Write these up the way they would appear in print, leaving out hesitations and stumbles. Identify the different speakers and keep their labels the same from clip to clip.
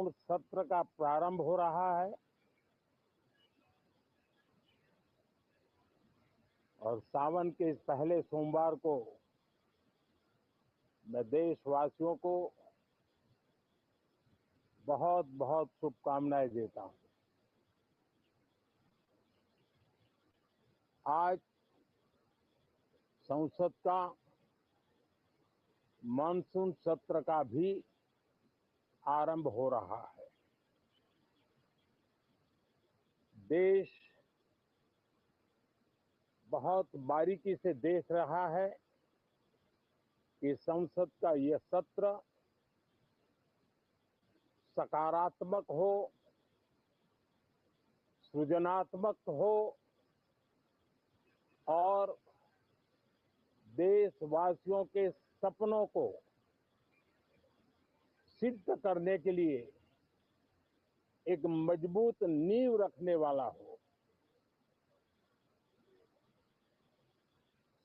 Speaker 1: Monsoon सत्र का प्रारंभ हो रहा है और सावन के इस पहले सोमवार को मैं देशवासियों को बहुत बहुत शुभकामनाएं देता हूं। आज संसद का मानसून सत्र का भी आरंभ हो रहा है। देश बहुत बारीकी से देख रहा है कि संसद का यह सत्र सकारात्मक हो, सृजनात्मक हो और देशवासियों के सपनों को सिद्ध करने के लिए एक मजबूत नींव रखने वाला हो।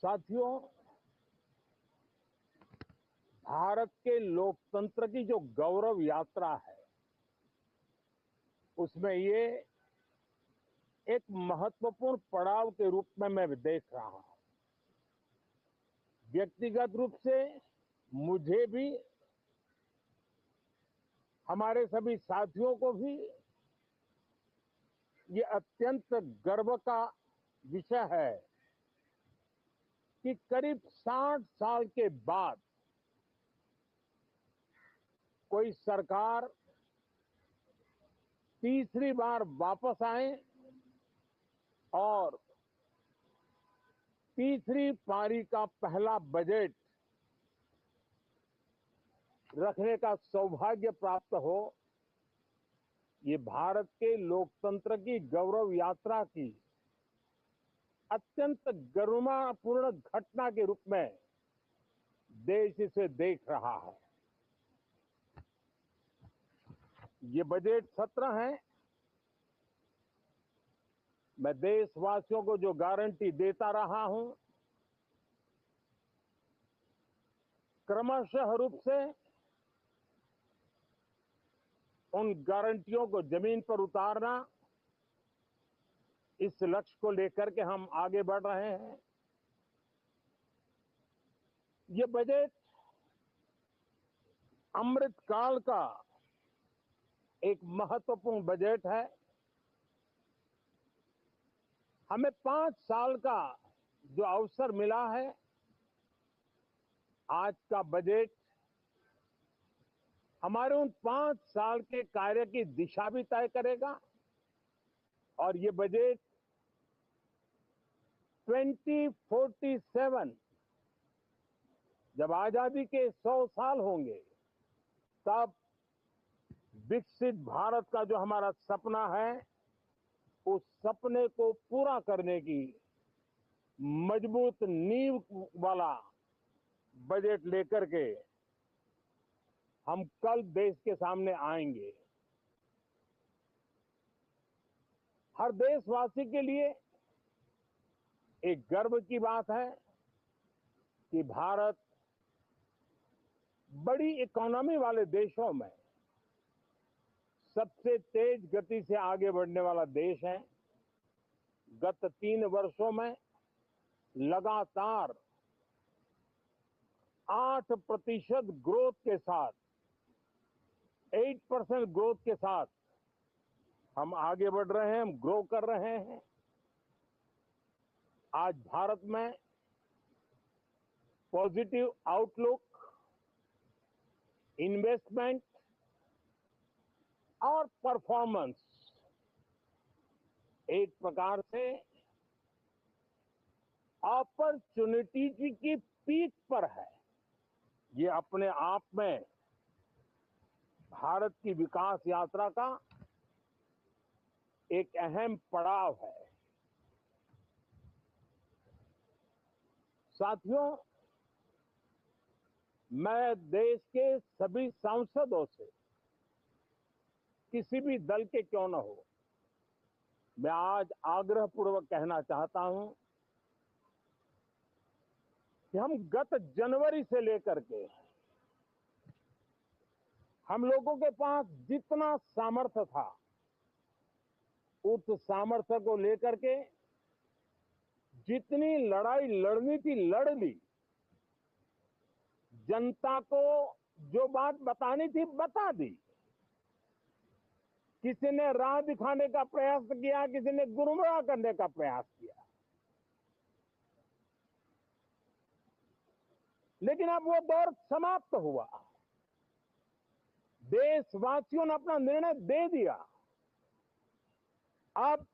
Speaker 1: साथियों, भारत के लोकतंत्र की जो गौरव यात्रा है उसमें ये एक महत्वपूर्ण पड़ाव के रूप में मैं देख रहा हूं। व्यक्तिगत रूप से मुझे भी, हमारे सभी साथियों को भी ये अत्यंत गर्व का विषय है कि करीब 60 साल के बाद कोई सरकार तीसरी बार वापस आए और तीसरी पारी का पहला बजट रखने का सौभाग्य प्राप्त हो। ये भारत के लोकतंत्र की गौरव यात्रा की अत्यंत गरिमापूर्ण घटना के रूप में देश इसे देख रहा है। ये बजट सत्र है, मैं देशवासियों को जो गारंटी देता रहा हूं, क्रमशः रूप से उन गारंटियों को जमीन पर उतारना, इस लक्ष्य को लेकर के हम आगे बढ़ रहे हैं। ये बजट अमृतकाल का एक महत्वपूर्ण बजट है। हमें 5 साल का जो अवसर मिला है, आज का बजट हमारे उन 5 साल के कार्य की दिशा भी तय करेगा और ये बजट 2047 जब आजादी के 100 साल होंगे तब विकसित भारत का जो हमारा सपना है, उस सपने को पूरा करने की मजबूत नींव वाला बजट लेकर के हम कल देश के सामने आएंगे। हर देशवासी के लिए एक गर्व की बात है कि भारत बड़ी इकोनॉमी वाले देशों में सबसे तेज गति से आगे बढ़ने वाला देश है। गत 3 वर्षों में लगातार 8% ग्रोथ के साथ, 8% ग्रोथ के साथ हम आगे बढ़ रहे हैं, हम ग्रो कर रहे हैं। आज भारत में पॉजिटिव आउटलुक, इन्वेस्टमेंट और परफॉर्मेंस एक प्रकार से अपॉर्चुनिटी की पीक पर है। ये अपने आप में भारत की विकास यात्रा का एक अहम पड़ाव है। साथियों, मैं देश के सभी सांसदों से, किसी भी दल के क्यों न हो, मैं आज आग्रहपूर्वक कहना चाहता हूं कि हम गत जनवरी से लेकर के हम लोगों के पास जितना सामर्थ्य था, उस सामर्थ्य को लेकर के जितनी लड़ाई लड़नी थी लड़ ली। जनता को जो बात बतानी थी बता दी। किसी ने राह दिखाने का प्रयास किया, किसी ने गुमराह करने का प्रयास किया, लेकिन अब वो दौर समाप्त हुआ। देशवासियों ने अपना निर्णय दे दिया। अब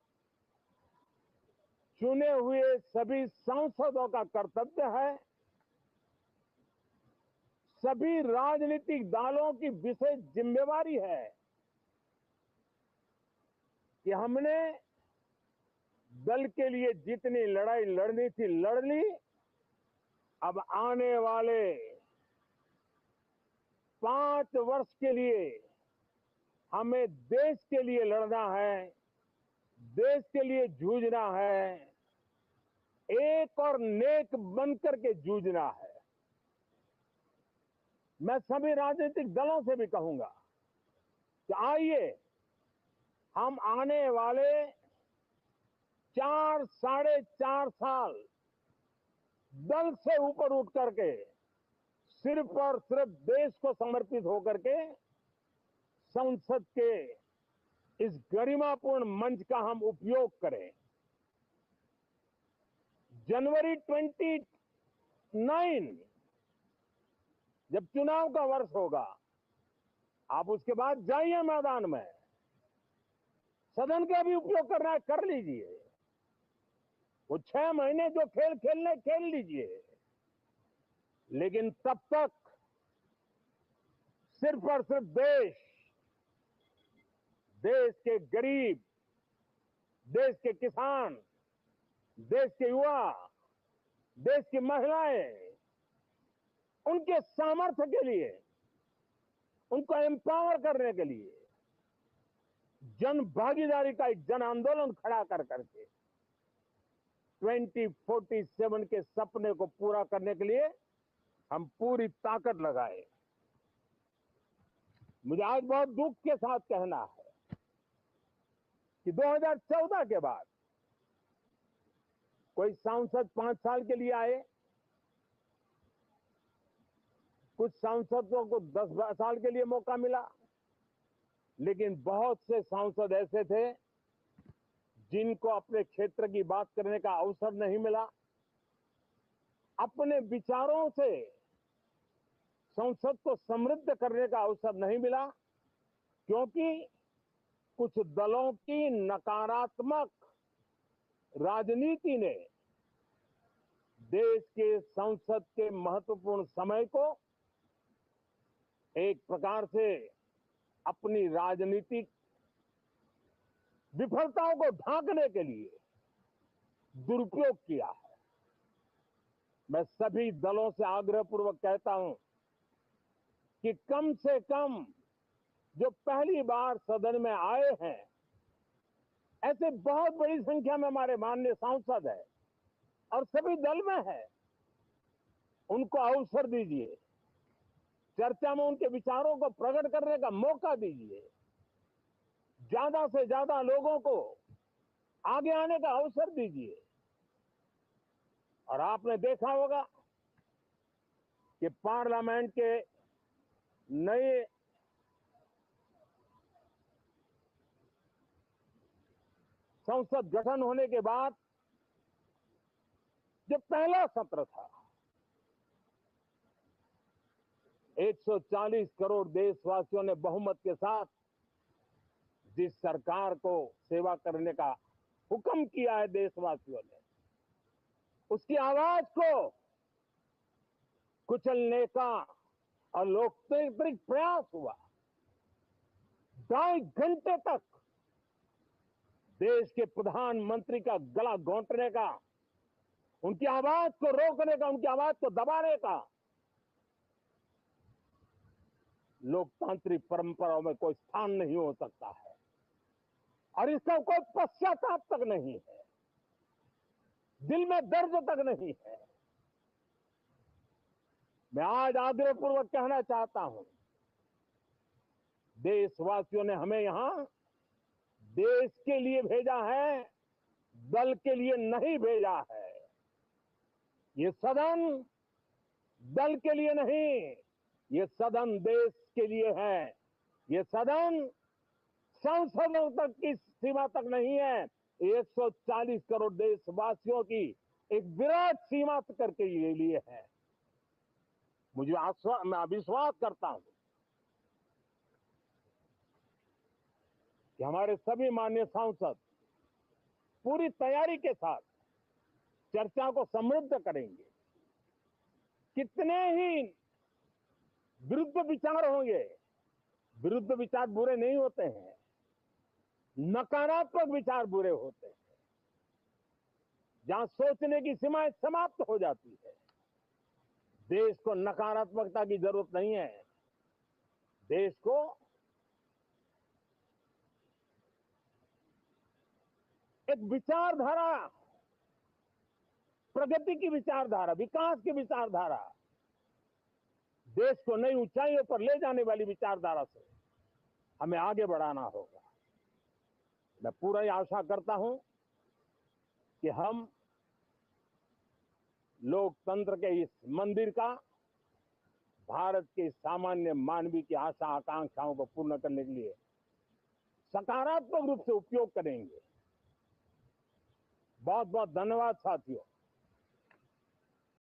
Speaker 1: चुने हुए सभी सांसदों का कर्तव्य है, सभी राजनीतिक दलों की विशेष जिम्मेवारी है कि हमने दल के लिए जितनी लड़ाई लड़नी थी लड़ ली। अब आने वाले 5 वर्ष के लिए हमें देश के लिए लड़ना है, देश के लिए जूझना है, एक और नेक बनकर के जूझना है। मैं सभी राजनीतिक दलों से भी कहूंगा कि आइए हम आने वाले 4 साढ़े 4 साल दल से ऊपर उठ करके सिर्फ और सिर्फ देश को समर्पित होकर के संसद के इस गरिमापूर्ण मंच का हम उपयोग करें। जनवरी 29 जब चुनाव का वर्ष होगा, आप उसके बाद जाइए मैदान में, सदन का भी उपयोग करना है कर लीजिए। वो 6 महीने जो खेल खेलने खेल लीजिए, लेकिन तब तक सिर्फ और सिर्फ देश के गरीब, देश के किसान, देश के युवा, देश की महिलाएं, उनके सामर्थ्य के लिए, उनको एम्पावर करने के लिए जन भागीदारी का एक जन आंदोलन खड़ा कर करके 2047 के सपने को पूरा करने के लिए हम पूरी ताकत लगाए। मुझे आज बहुत दुख के साथ कहना है कि 2014 के बाद कोई सांसद 5 साल के लिए आए, कुछ सांसदों को 10 साल के लिए मौका मिला, लेकिन बहुत से सांसद ऐसे थे जिनको अपने क्षेत्र की बात करने का अवसर नहीं मिला, अपने विचारों से संसद को समृद्ध करने का अवसर नहीं मिला, क्योंकि कुछ दलों की नकारात्मक राजनीति ने देश के संसद के महत्वपूर्ण समय को एक प्रकार से अपनी राजनीतिक विफलताओं को ढांकने के लिए दुरुपयोग किया है। मैं सभी दलों से आग्रहपूर्वक कहता हूं कि कम से कम जो पहली बार सदन में आए हैं, ऐसे बहुत बड़ी संख्या में हमारे माननीय सांसद हैं और सभी दल में है, उनको अवसर दीजिए, चर्चा में उनके विचारों को प्रकट करने का मौका दीजिए, ज्यादा से ज्यादा लोगों को आगे आने का अवसर दीजिए। और आपने देखा होगा कि पार्लियामेंट के नए संसद गठन होने के बाद जो पहला सत्र था, 140 करोड़ देशवासियों ने बहुमत के साथ जिस सरकार को सेवा करने का हुक्म किया है देशवासियों ने, उसकी आवाज को कुचलने का और लोकतांत्रिक प्रयास हुआ। 2.5 घंटे तक देश के प्रधानमंत्री का गला घोंटने का, उनकी आवाज को रोकने का, उनकी आवाज को दबाने का लोकतांत्रिक परंपराओं में कोई स्थान नहीं हो सकता है और इसका कोई पश्चाताप तक नहीं है, दिल में दर्द तक नहीं है। मैं आज आग्रहपूर्वक कहना चाहता हूं देशवासियों ने हमें यहां देश के लिए भेजा है, दल के लिए नहीं भेजा है। ये सदन दल के लिए नहीं, ये सदन देश के लिए है। ये सदन संसदों तक की सीमा तक नहीं है, 140 करोड़ देशवासियों की एक विराट सीमा करके ये लिए है। मैं विश्वास करता हूं कि हमारे सभी माननीय सांसद पूरी तैयारी के साथ चर्चा को समृद्ध करेंगे। कितने ही विरुद्ध विचार होंगे, विरुद्ध विचार बुरे नहीं होते हैं, नकारात्मक विचार बुरे होते हैं। जहां सोचने की सीमाएं समाप्त हो जाती है, देश को नकारात्मकता की जरूरत नहीं है। देश को एक विचारधारा, प्रगति की विचारधारा, विकास की विचारधारा, देश को नई ऊंचाइयों पर ले जाने वाली विचारधारा से हमें आगे बढ़ाना होगा। मैं पूरा ही आशा करता हूं कि हम लोकतंत्र के इस मंदिर का भारत के सामान्य मानवीय की आशा आकांक्षाओं को पूर्ण करने के लिए सकारात्मक रूप से उपयोग करेंगे। बहुत बहुत धन्यवाद साथियों।